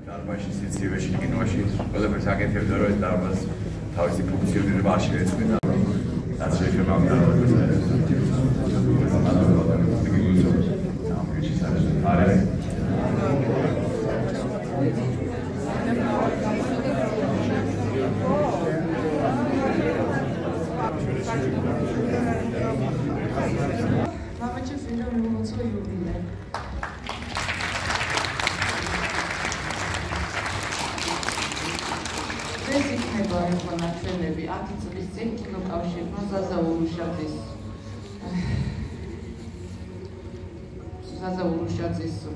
დარბაზში, სიცივეში, კინოში, ყველაფერს აკეთებდა, რომ ეს დარბაზი თავისი ფუნქციონირება არ შეეწყვეტა. რაც შეეხება ამ დარბაზს. ეს იქნება ახლა ნაჩვენები 10 წლის წინ კინოკავშირმა ზაზა ურუშაძის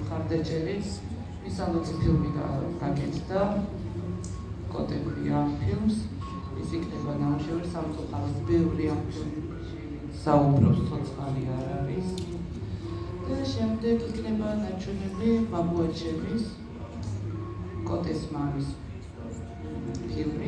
მხარდაჭერით მისალოცი ფილმი გაკეთდა კოტებია ფილმს ის იქნება ნამუშევარი სამწუხაროდ ბევრი ამ ფილმში საუბრობს ცოცხალი არ არის და შემდეგ იქნება ნაჩვენები ბაბუაჩემის კოტეს მამის ფილმი